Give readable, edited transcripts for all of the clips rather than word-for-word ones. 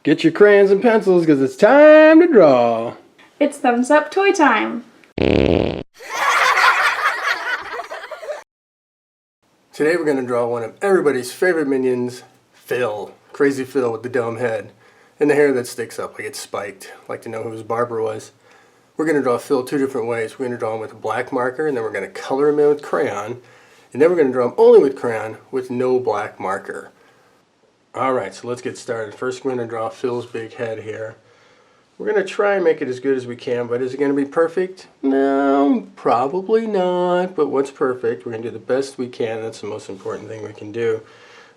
Get your crayons and pencils because it's time to draw. It's thumbs up toy time. Today we're going to draw one of everybody's favorite minions, Phil. Crazy Phil with the dumb head and the hair that sticks up like it's spiked. Like to know who his barber was. We're going to draw Phil two different ways. We're going to draw him with a black marker, and then we're going to color him in with crayon. And then we're going to draw him only with crayon with no black marker. Alright, so let's get started. First we're going to draw Phil's big head here. We're going to try and make it as good as we can, but is it going to be perfect? No, probably not. But what's perfect? We're going to do the best we can. That's the most important thing we can do.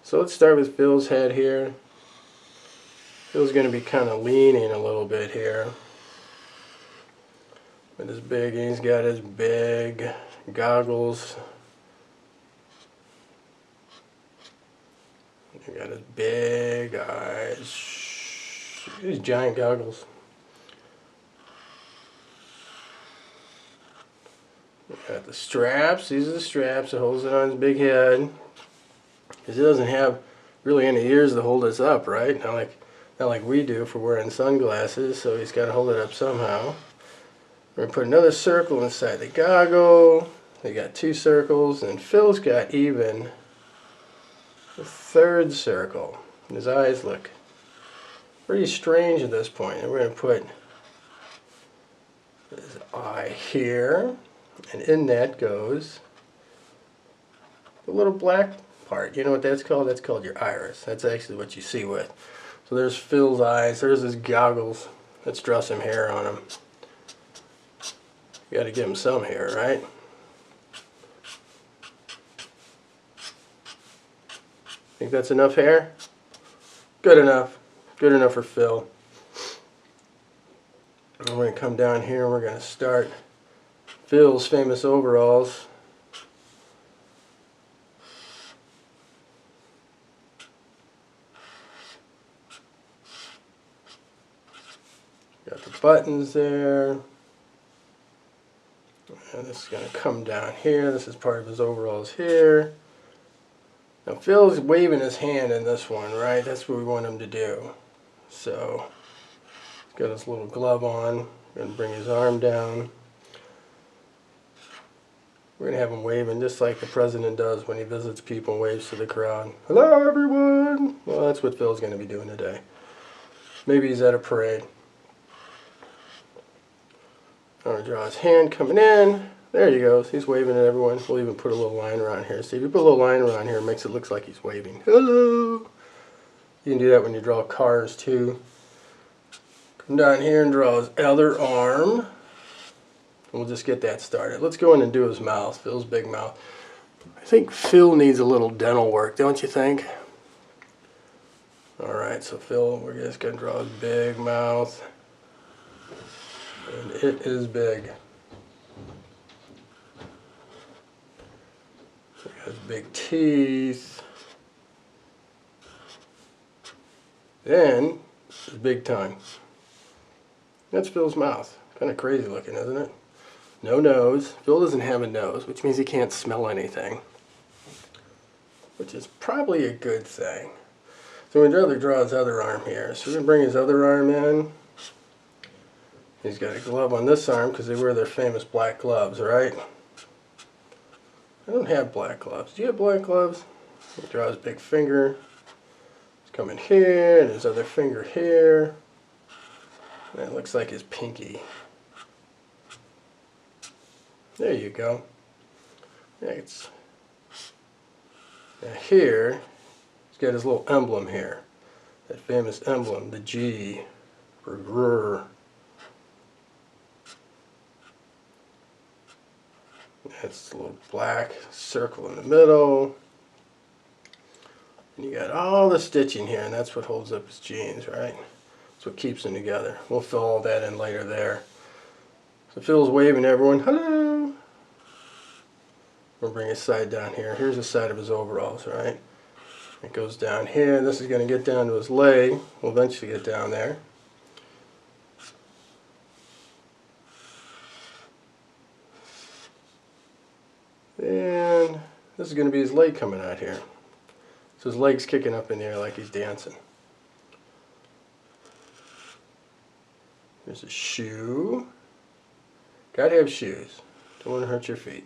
So let's start with Phil's head here. Phil's going to be kind of leaning a little bit here. With his big, he's got his big goggles. He got his big eyes. These giant goggles. We got the straps. These are the straps that holds it on his big head. Because he doesn't have really any ears to hold us up, right? Not like we do for wearing sunglasses. So he's got to hold it up somehow. We're going to put another circle inside the goggle. They got two circles, and Phil's got even the third circle. His eyes look pretty strange at this point. And we're going to put his eye here, and in that goes the little black part. You know what that's called? That's called your iris. That's actually what you see with. So there's Phil's eyes. There's his goggles. Let's draw some hair on him. You got to give him some hair, right? Think that's enough hair? Good enough. Good enough for Phil. And we're going to come down here and we're going to start Phil's famous overalls. Got the buttons there. And this is going to come down here. This is part of his overalls here. Now Phil's waving his hand in this one, right? That's what we want him to do. So, he's got his little glove on. We're going to bring his arm down. We're going to have him waving just like the president does when he visits people and waves to the crowd. Hello everyone! Well, that's what Phil's going to be doing today. Maybe he's at a parade. I'm going to draw his hand coming in. There he goes. He's waving at everyone. We'll even put a little line around here. See, if you put a little line around here, it makes it look like he's waving. Hello! You can do that when you draw cars too. Come down here and draw his other arm. We'll just get that started. Let's go in and do his mouth. Phil's big mouth. I think Phil needs a little dental work, don't you think? Alright, so Phil, we're just going to draw his big mouth. And it is big. He has big teeth. Then, his big tongue. That's Phil's mouth. Kind of crazy looking, isn't it? No nose. Phil doesn't have a nose, which means he can't smell anything. Which is probably a good thing. So we'd rather draw his other arm here. So we're going to bring his other arm in. He's got a glove on this arm because they wear their famous black gloves, right? I don't have black gloves. Do you have black gloves? He draws his big finger. It's coming here, and his other finger here. And it looks like his pinky. There you go. Now here, he's got his little emblem here. That famous emblem, the G for grr. That's a little black circle in the middle. And you got all the stitching here, and that's what holds up his jeans, right? That's what keeps them together. We'll fill all that in later there. So Phil's waving at everyone. Hello! We'll bring his side down here. Here's the side of his overalls, right? It goes down here. This is going to get down to his leg. We'll eventually get down there. And this is going to be his leg coming out here. So his leg's kicking up in the air like he's dancing. Here's a shoe. Gotta have shoes. Don't want to hurt your feet.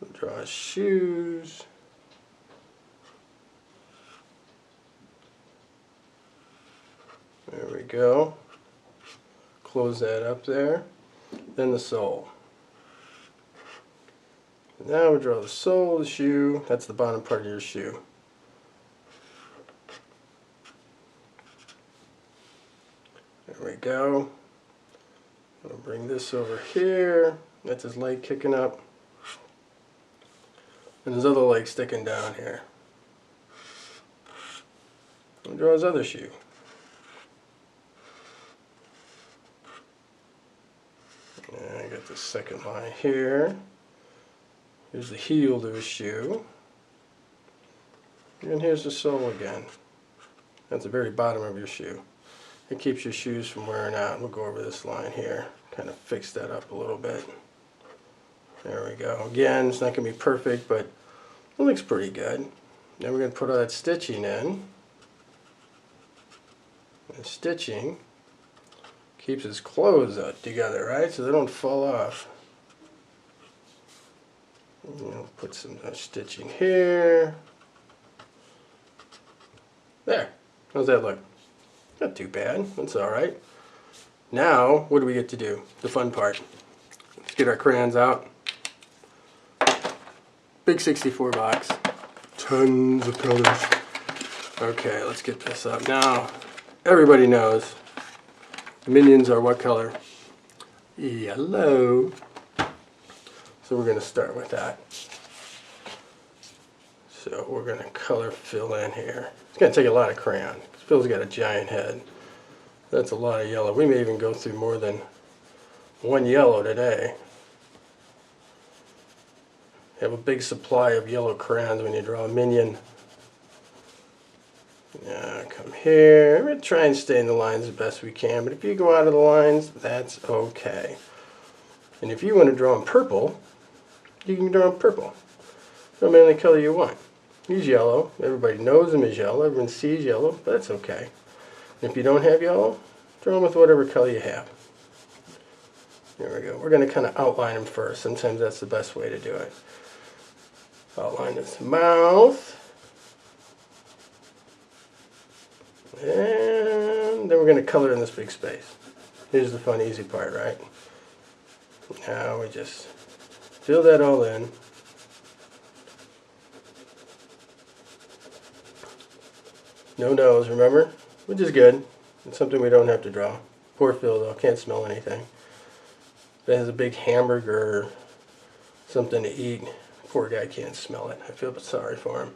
We'll draw his shoes. There we go. Close that up there. Then the sole. Now we draw the sole of the shoe. That's the bottom part of your shoe. There we go. I'll bring this over here. That's his leg kicking up. And his other leg sticking down here. I'll draw his other shoe. And I got the second line here. Here's the heel to his shoe. And here's the sole again. That's the very bottom of your shoe. It keeps your shoes from wearing out. We'll go over this line here. Kind of fix that up a little bit. There we go. Again, it's not going to be perfect, but it looks pretty good. Then we're going to put all that stitching in. And stitching keeps his clothes together, right? So they don't fall off. We'll put some stitching here. There. How's that look? Not too bad. That's alright. Now, what do we get to do? The fun part. Let's get our crayons out. Big 64 box. Tons of colors. Okay, let's get this up. Now, everybody knows Minions are what color? Yellow. So we're going to start with that. So we're going to color Phil in here. It's going to take a lot of crayon. Phil's got a giant head. That's a lot of yellow. We may even go through more than one yellow today. You have a big supply of yellow crayons when you draw a minion. Now come here. We're going to try and stay in the lines the best we can, but if you go out of the lines, that's okay. And if you want to draw in purple, you can draw in purple. No matter the color you want. He's yellow. Everybody knows him as yellow. Everyone sees yellow, but that's okay. And if you don't have yellow, draw him with whatever color you have. There we go. We're going to kind of outline him first. Sometimes that's the best way to do it. Outline his mouth. And then we're going to color in this big space. Here's the fun, easy part, right? Now we just fill that all in. No nose, remember? Which is good. It's something we don't have to draw. Poor Phil, though. Can't smell anything. If it has a big hamburger or something to eat, poor guy can't smell it. I feel sorry for him.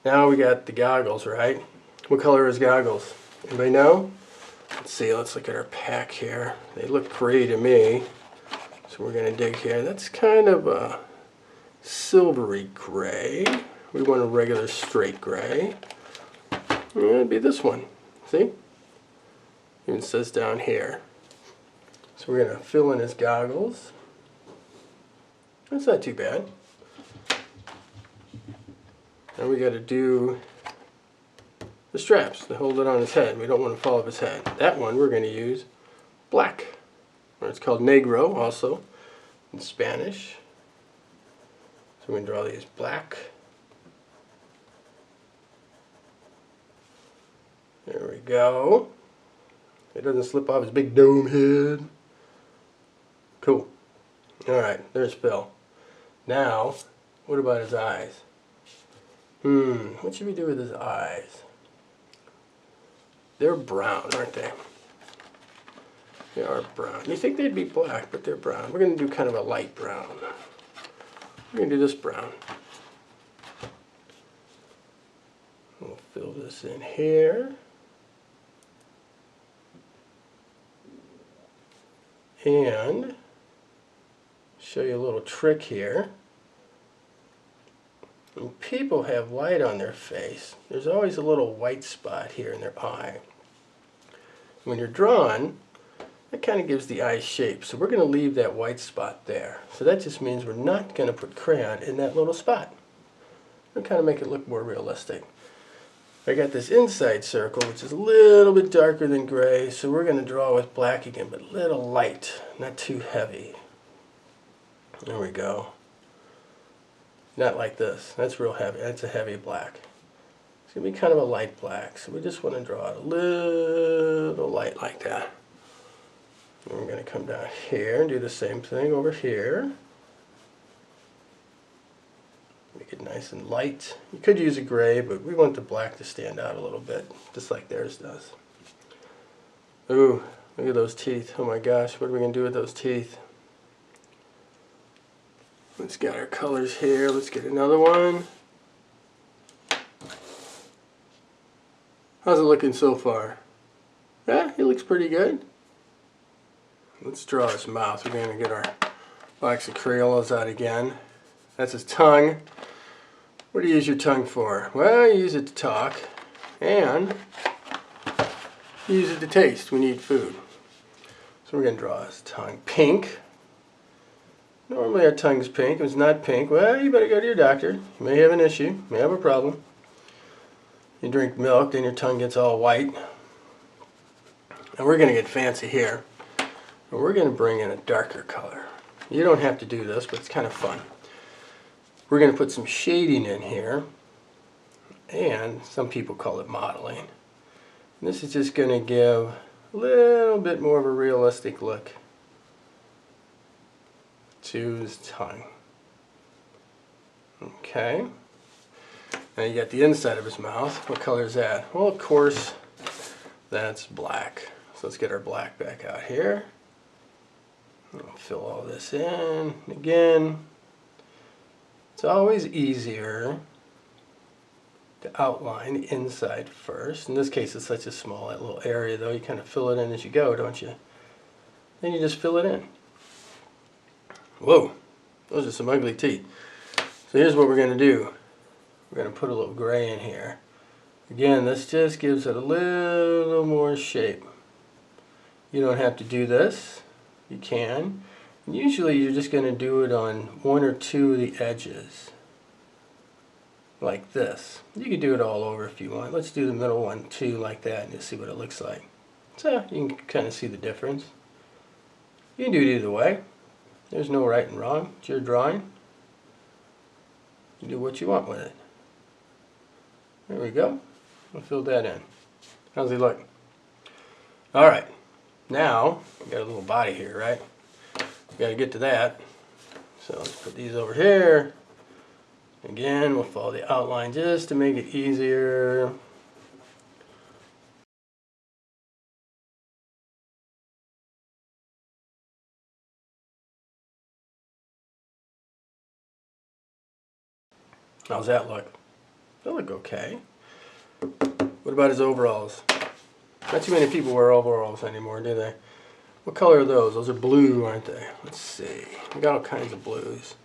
Now we got the goggles, right? What color are his goggles? Anybody know? Let's see. Let's look at our pack here. They look gray to me. So we're going to dig here. That's kind of a silvery gray. We want a regular straight gray. It'd be this one. See? Even says down here. So we're going to fill in his goggles. That's not too bad. Now we got to do the straps to hold it on his head. We don't want to fall off his head. That one we're going to use black. Or it's called negro also in Spanish. So we can draw these black. There we go. It doesn't slip off his big dome head. Cool. Alright, there's Phil. Now, what about his eyes? What should we do with his eyes? They're brown, aren't they? They are brown. You think they'd be black, but they're brown. We're going to do kind of a light brown. We're going to do this brown. We'll fill this in here. And show you a little trick here. When people have light on their face, there's always a little white spot here in their eye. When you're drawing, that kind of gives the eye shape. So we're going to leave that white spot there. So that just means we're not going to put crayon in that little spot. We'll kind of make it look more realistic. I got this inside circle, which is a little bit darker than gray, so we're going to draw with black again, but a little light, not too heavy. There we go. Not like this. That's real heavy. That's a heavy black. It's going to be kind of a light black, so we just want to draw it a little light like that. And we're going to come down here and do the same thing over here. Make it nice and light. You could use a gray, but we want the black to stand out a little bit, just like theirs does. Ooh, look at those teeth. Oh my gosh, what are we going to do with those teeth? Let's get our colors here. Let's get another one. How's it looking so far? Yeah, it looks pretty good. Let's draw his mouth. We're going to get our box of Crayolas out again. That's his tongue. What do you use your tongue for? Well, you use it to talk, and you use it to taste when you eat food. So we're going to draw his tongue pink. Normally our tongue's pink. If it's not pink, well, you better go to your doctor. You may have an issue, you may have a problem. You drink milk, then your tongue gets all white. And we're going to get fancy here. And we're going to bring in a darker color. You don't have to do this, but it's kind of fun. We're going to put some shading in here, and some people call it modeling. And this is just going to give a little bit more of a realistic look to his tongue. Okay. Now you got the inside of his mouth. What color is that? Well, of course, that's black. So let's get our black back out here. I'll fill all this in again. It's always easier to outline the inside first. In this case, it's such a small little area, though. You kind of fill it in as you go, don't you? Then you just fill it in. Whoa, those are some ugly teeth. So here's what we're going to do. We're going to put a little gray in here. Again, this just gives it a little more shape. You don't have to do this. You can. Usually you're just going to do it on one or two of the edges, like this. You can do it all over if you want. Let's do the middle one too, like that, and you'll see what it looks like. So you can kind of see the difference. You can do it either way. There's no right and wrong. It's your drawing. You do what you want with it. There we go. I'll fill that in. How's he look? Alright, now we got a little body here, right? Got to get to that. So let's put these over here. Again, we'll follow the outline just to make it easier. How's that look? That look okay. What about his overalls? Not too many people wear overalls anymore, do they? What color are those? Those are blue, aren't they? Let's see. We got all kinds of blues.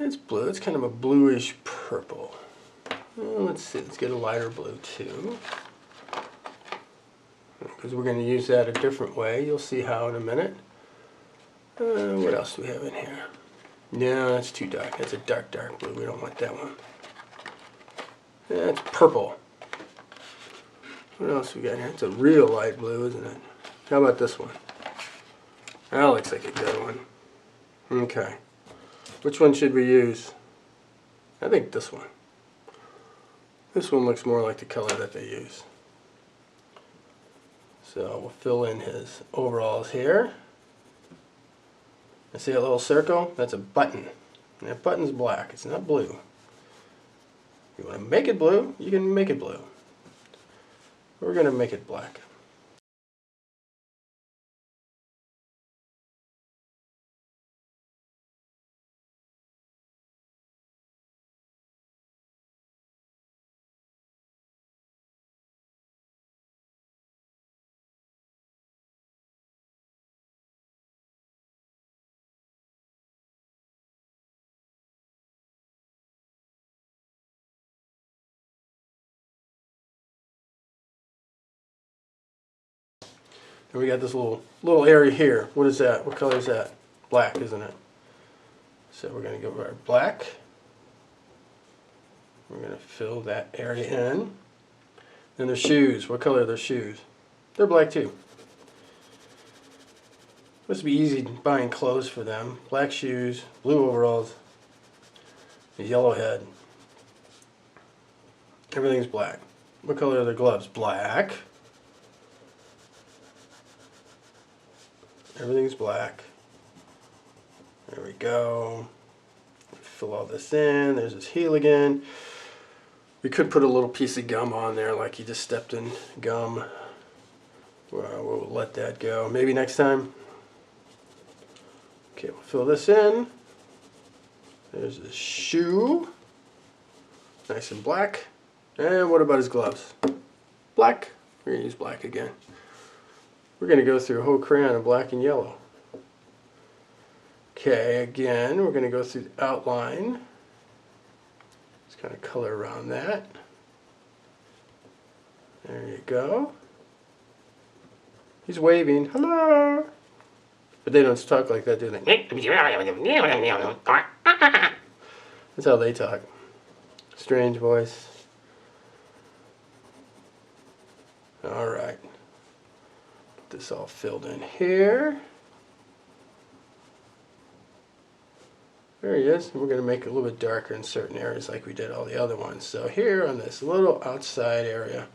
It's blue. It's kind of a bluish purple. Well, let's see. Let's get a lighter blue too, because we're going to use that a different way. You'll see how in a minute. What else do we have in here? No, that's too dark. That's a dark, dark blue. We don't want that one. That's purple. What else we got here? It's a real light blue, isn't it? How about this one? That looks like a good one. Okay. Which one should we use? I think this one. This one looks more like the color that they use. So we'll fill in his overalls here. I see a little circle? That's a button. And that button's black. It's not blue. If you want to make it blue, you can make it blue. We're going to make it black. And we got this little area here. What is that? What color is that? Black, isn't it? So we're going to go our black. We're going to fill that area in. And their shoes. What color are their shoes? They're black too. Must be easy buying clothes for them. Black shoes, blue overalls, a yellow head. Everything's black. What color are their gloves? Black. Everything's black. There we go. Fill all this in. There's his heel again. We could put a little piece of gum on there like he just stepped in gum. Well, we'll let that go. Maybe next time. Okay, we'll fill this in. There's his shoe. Nice and black. And what about his gloves? Black. We're going to use black again. We're going to go through a whole crayon of black and yellow. Okay, again, we're going to go through the outline. Just kind of color around that. There you go. He's waving. Hello! But they don't talk like that, do they? That's how they talk. Strange voice. Alright. Get this all filled in here. There he is. We're going to make it a little bit darker in certain areas like we did all the other ones. So here on this little outside area,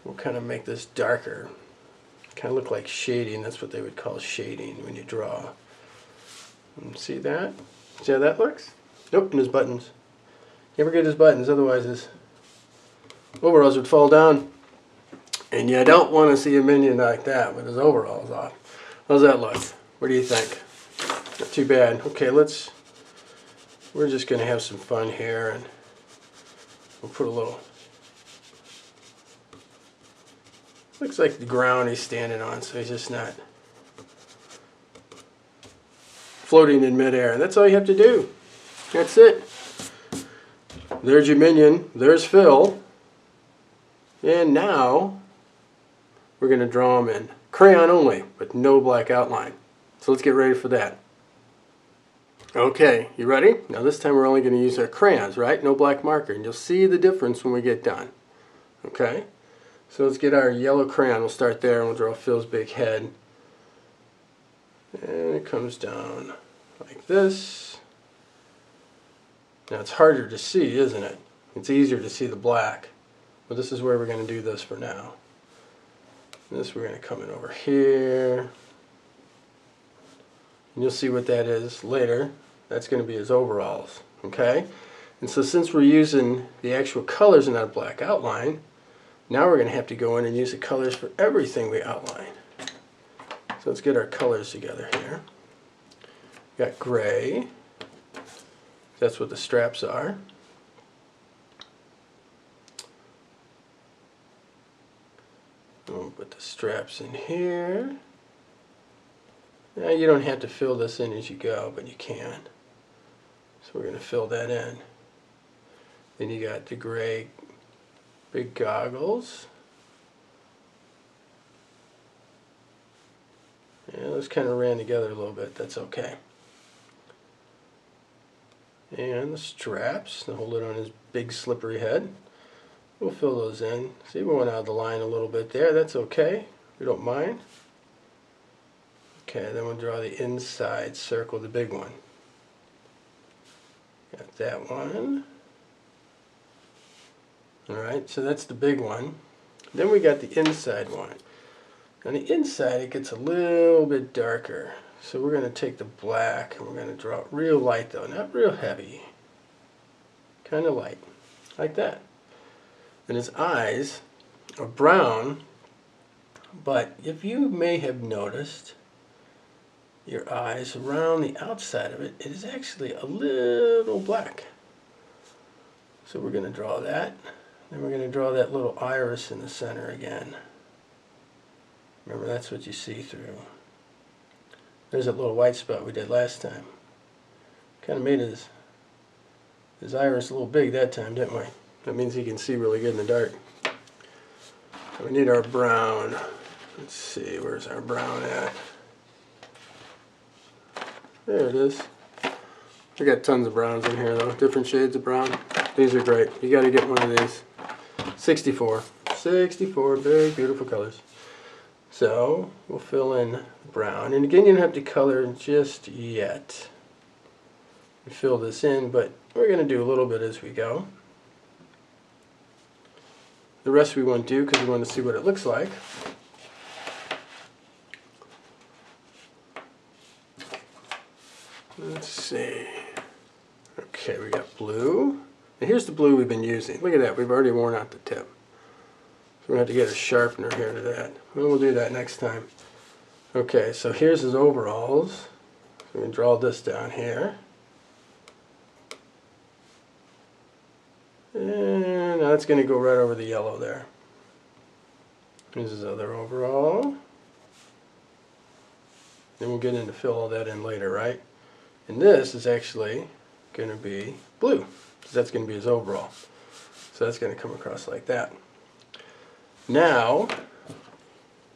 we'll kind of make this darker. Kind of look like shading. That's what they would call shading when you draw. And see that? See how that looks? Nope, and his buttons. Never get his buttons, otherwise his overalls would fall down. And you don't want to see a minion like that with his overalls off. How's that look? What do you think? Not too bad. Okay, we're just going to have some fun here, and we'll put a little, looks like the ground he's standing on, so he's just not floating in midair. That's all you have to do. That's it. There's your minion. There's Phil. And now we're going to draw him in crayon only, with no black outline. So let's get ready for that. Okay, you ready? Now this time we're only going to use our crayons, right? No black marker, and you'll see the difference when we get done. Okay? So let's get our yellow crayon. We'll start there and we'll draw Phil's big head. And it comes down like this. Now it's harder to see, isn't it? It's easier to see the black. But this is where we're going to do this for now. This we're going to come in over here. And you'll see what that is later. That's going to be his overalls. Okay? And so since we're using the actual colors and not a black outline, now we're going to have to go in and use the colors for everything we outline. So let's get our colors together here. We got gray. That's what the straps are. We'll put the straps in here. Now you don't have to fill this in as you go, but you can. So we're going to fill that in. Then you got the gray big goggles. Yeah, those kind of ran together a little bit. That's okay. And the straps to hold it on his big slippery head. We'll fill those in. See, we went out of the line a little bit there. That's okay. We don't mind. Okay, then we'll draw the inside circle, the big one. Got that one. Alright, so that's the big one. Then we got the inside one. On the inside it gets a little bit darker. So we're going to take the black and we're going to draw it real light though, not real heavy. Kind of light, like that. And his eyes are brown, but if you may have noticed, your eyes around the outside of it, it is actually a little black. So we're going to draw that. Then we're going to draw that little iris in the center again. Remember, that's what you see through. There's that little white spot we did last time. Kind of made his iris a little big that time, didn't we? That means he can see really good in the dark. So we need our brown. Let's see, where's our brown at? There it is. We got tons of browns in here though, different shades of brown. These are great. You got to get one of these. 64. 64 very beautiful colors. So we'll fill in brown. And again, you don't have to color just yet. You fill this in, but we're going to do a little bit as we go. The rest we won't do because we want to see what it looks like. Let's see. Okay, we got blue. And here's the blue we've been using. Look at that, we've already worn out the tip. So we're going to have to get a sharpener here to that. We'll do that next time. Okay, so here's his overalls. So we're going to draw this down here. And now it's going to go right over the yellow there. Here's his other overall. Then we'll get into fill all that in later, right? And this is actually going to be blue. So that's going to be his overall. So that's going to come across like that. Now,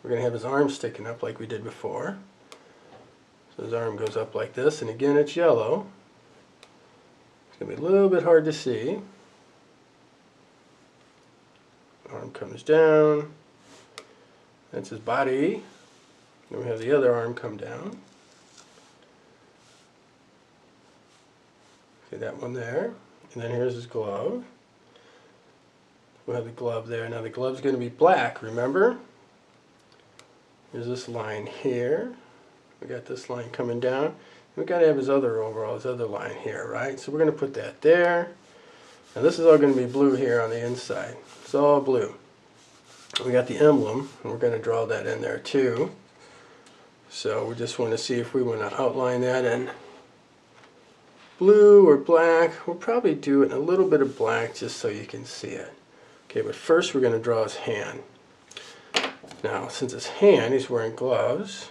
we're going to have his arm sticking up like we did before. So his arm goes up like this, and again it's yellow. It's going to be a little bit hard to see. Arm comes down. That's his body. Then we have the other arm come down. See that one there? And then here's his glove. We'll have the glove there. Now the glove's going to be black, remember? There's this line here. We got this line coming down. We've got to have his other overall, his other line here, right? So we're going to put that there. Now this is all going to be blue here on the inside. It's all blue. We got the emblem, and we're going to draw that in there too. So we just want to see if we want to outline that in blue or black. We'll probably do it in a little bit of black just so you can see it. Okay, but first we're going to draw his hand. Now, since his hand, he's wearing gloves,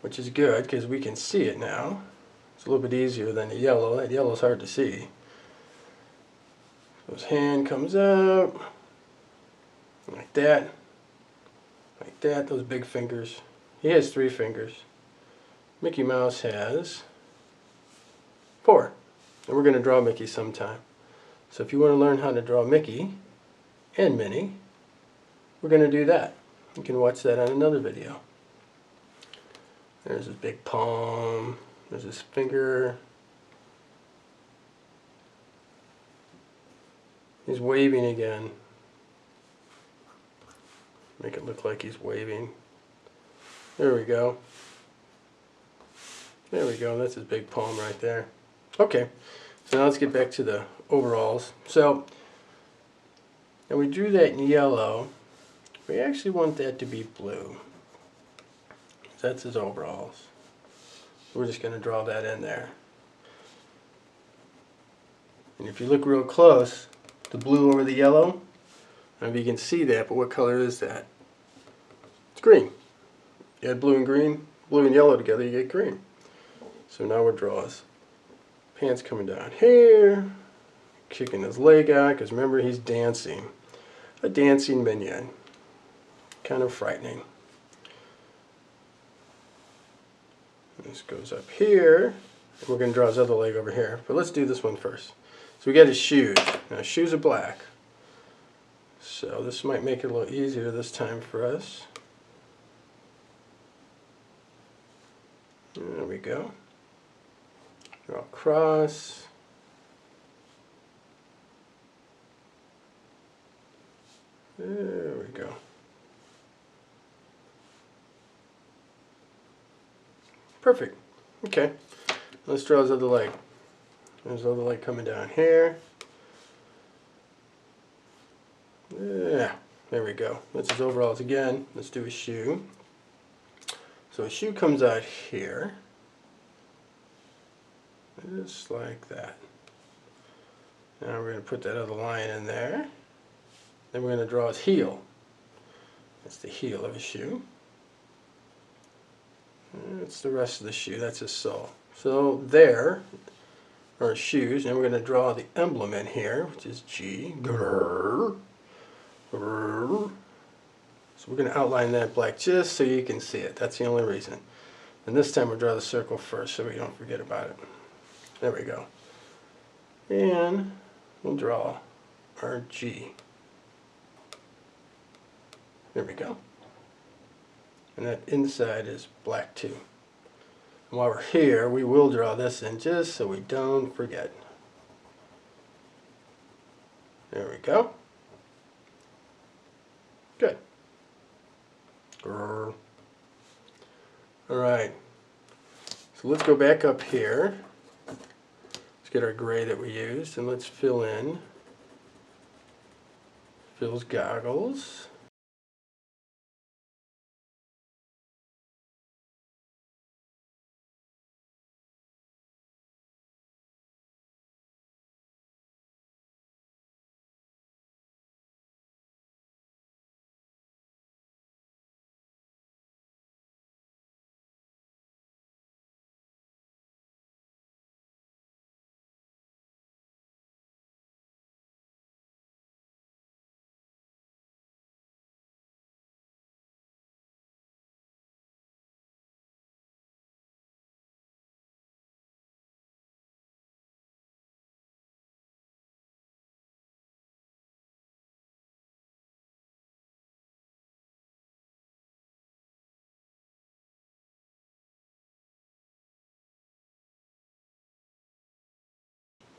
which is good because we can see it now. It's a little bit easier than the yellow. That yellow is hard to see. So his hand comes out like that, those big fingers. He has 3 fingers. Mickey Mouse has 4. And we're going to draw Mickey sometime. So if you want to learn how to draw Mickey and Minnie, we're going to do that. You can watch that on another video. There's his big palm. There's his finger. He's waving again. Make it look like he's waving. There we go. There we go. That's his big palm right there. Okay. So now let's get back to the overalls. So, now we drew that in yellow. We actually want that to be blue. That's his overalls. We're just going to draw that in there. And if you look real close, the blue over the yellow, I don't know if you can see that, but what color is that? It's green. You add blue and yellow together, you get green. So now we'll draw his pants coming down here, kicking his leg out, because remember he's dancing. A dancing minion. Kind of frightening. This goes up here, and we're going to draw his other leg over here. But let's do this one first. So we got his shoes. Now his shoes are black. So this might make it a little easier this time for us. There we go. Draw across. There we go. Perfect. Okay. Let's draw his other leg. There's his other leg coming down here. Yeah. There we go. That's his overalls again. Let's do his shoe. So his shoe comes out here. Just like that. Now we're going to put that other line in there. Then we're going to draw his heel. That's the heel of his shoe. That's the rest of the shoe. That's his sole. So there are his shoes. And we're going to draw the emblem in here, which is G. Grrr. Grrr. So we're going to outline that black just so you can see it. That's the only reason. And this time we'll draw the circle first so we don't forget about it. There we go. And we'll draw RG. There we go. And that inside is black too. And while we're here, we will draw this in just so we don't forget. There we go. Good. Grrr. All right. So let's go back up here. Let's get our gray that we used and let's fill in Phil's goggles.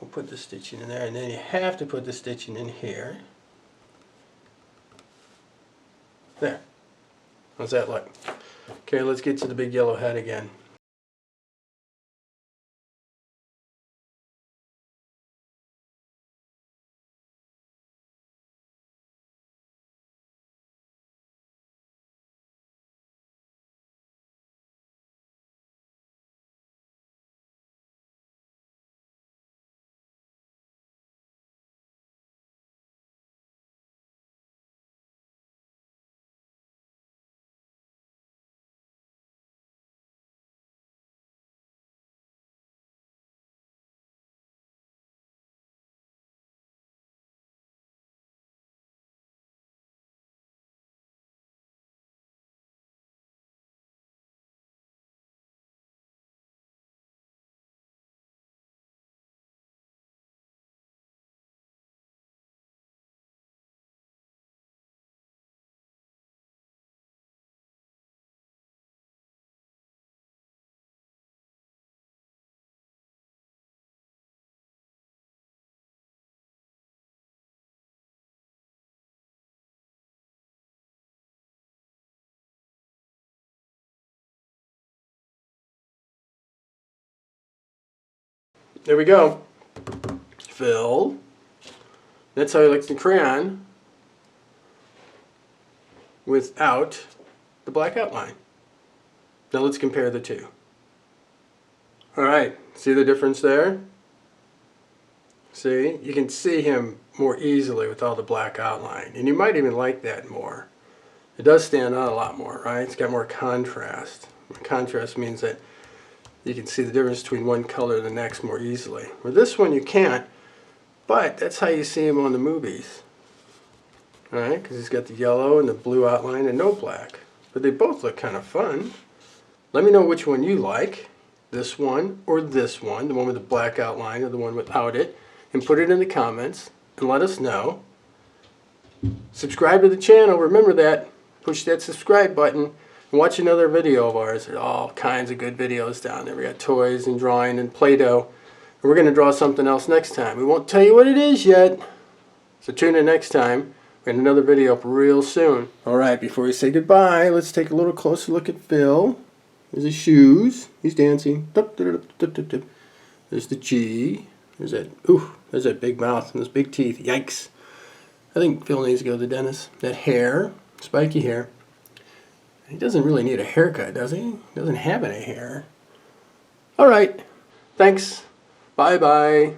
We'll put the stitching in there, and then you have to put the stitching in here. There. How's that look? Okay, let's get to the big yellow head again. There we go. Phil. That's how he likes the crayon without the black outline. Now let's compare the two. Alright, see the difference there? See? You can see him more easily with all the black outline. And you might even like that more. It does stand out a lot more, right? It's got more contrast. Contrast means that you can see the difference between one color and the next more easily. With this one you can't, but that's how you see him on the movies. Alright, because he's got the yellow and the blue outline and no black. But they both look kind of fun. Let me know which one you like. This one or this one, the one with the black outline or the one without it. And put it in the comments and let us know. Subscribe to the channel, remember that. Push that subscribe button. And watch another video of ours. There's all kinds of good videos down there. We got toys and drawing and Play-Doh. And we're going to draw something else next time. We won't tell you what it is yet. So tune in next time. We got another video up real soon. Alright, before we say goodbye, let's take a little closer look at Phil. There's his shoes. He's dancing. There's the G. There's that, ooh, there's that big mouth and those big teeth. Yikes. I think Phil needs to go to the dentist. That hair, spiky hair. He doesn't really need a haircut, does he? He doesn't have any hair. Alright. Thanks. Bye-bye.